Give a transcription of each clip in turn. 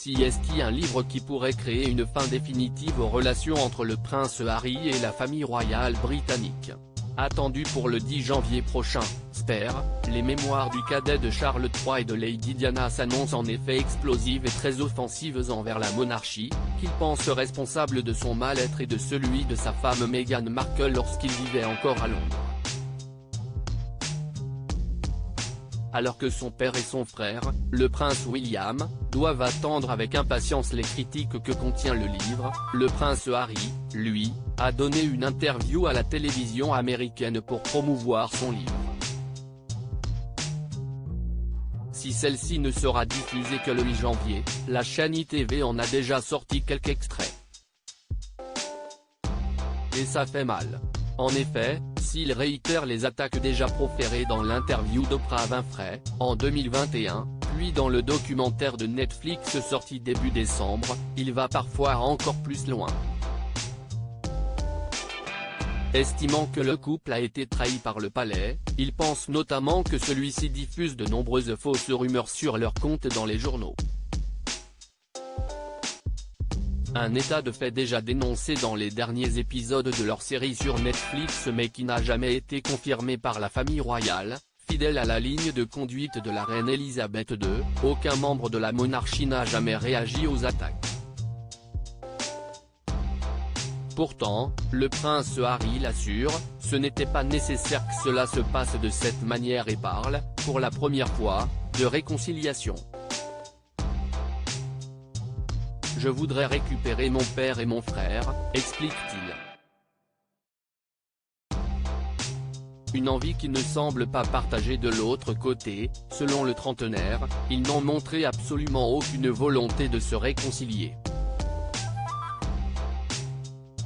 Si est-il un livre qui pourrait créer une fin définitive aux relations entre le prince Harry et la famille royale britannique. Attendu pour le 10 janvier prochain, Spare, les mémoires du cadet de Charles III et de Lady Diana s'annoncent en effet explosives et très offensives envers la monarchie, qu'il pense responsable de son mal-être et de celui de sa femme Meghan Markle lorsqu'il vivait encore à Londres. Alors que son père et son frère, le prince William, doivent attendre avec impatience les critiques que contient le livre, le prince Harry, lui, a donné une interview à la télévision américaine pour promouvoir son livre. Si celle-ci ne sera diffusée que le 8 janvier, la chaîne ITV en a déjà sorti quelques extraits. Et ça fait mal. En effet, s'il réitère les attaques déjà proférées dans l'interview d'Oprah Winfrey, en 2021, puis dans le documentaire de Netflix sorti début décembre, il va parfois encore plus loin. Estimant que le couple a été trahi par le palais, il pense notamment que celui-ci diffuse de nombreuses fausses rumeurs sur leur compte dans les journaux. Un état de fait déjà dénoncé dans les derniers épisodes de leur série sur Netflix mais qui n'a jamais été confirmé par la famille royale, fidèle à la ligne de conduite de la reine Elisabeth II, aucun membre de la monarchie n'a jamais réagi aux attaques. Pourtant, le prince Harry l'assure, ce n'était pas nécessaire que cela se passe de cette manière et parle, pour la première fois, de réconciliation. Je voudrais récupérer mon père et mon frère, explique-t-il. Une envie qui ne semble pas partagée de l'autre côté, selon le trentenaire, ils n'ont montré absolument aucune volonté de se réconcilier.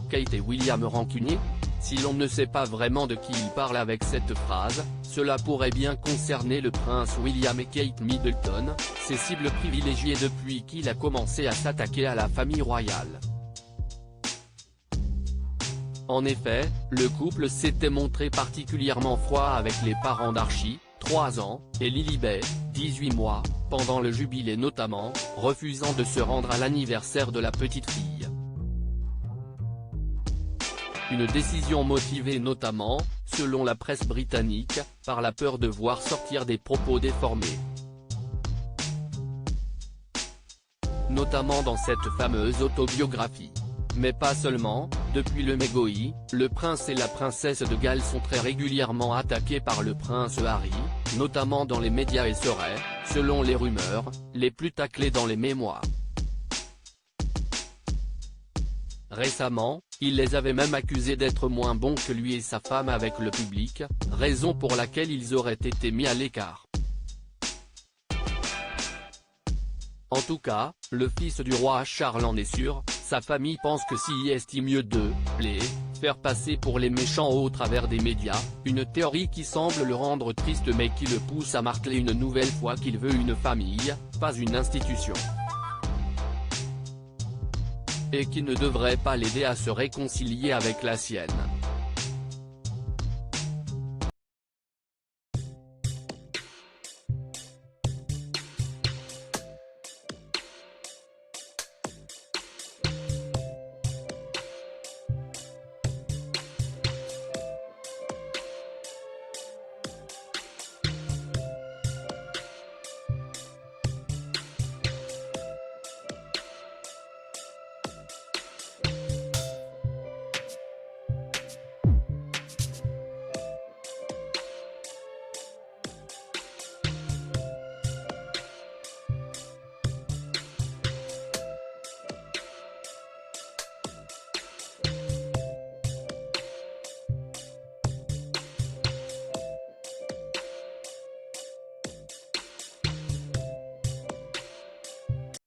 Kate et William rancuniers? Si l'on ne sait pas vraiment de qui il parle avec cette phrase, cela pourrait bien concerner le prince William et Kate Middleton, ses cibles privilégiées depuis qu'il a commencé à s'attaquer à la famille royale. En effet, le couple s'était montré particulièrement froid avec les parents d'Archie, 3 ans, et Lilibet, 18 mois, pendant le jubilé notamment, refusant de se rendre à l'anniversaire de la petite fille. Une décision motivée notamment, selon la presse britannique, par la peur de voir sortir des propos déformés. Notamment dans cette fameuse autobiographie. Mais pas seulement, depuis le Megoi, le prince et la princesse de Galles sont très régulièrement attaqués par le prince Harry, notamment dans les médias et seraient, selon les rumeurs, les plus taclés dans les mémoires. Récemment, il les avait même accusés d'être moins bons que lui et sa femme avec le public, raison pour laquelle ils auraient été mis à l'écart. En tout cas, le fils du roi Charles en est sûr, sa famille pense que s'il est mieux de les faire passer pour les méchants au travers des médias, une théorie qui semble le rendre triste mais qui le pousse à marteler une nouvelle fois qu'il veut une famille, pas une institution. Et qui ne devrait pas l'aider à se réconcilier avec la sienne.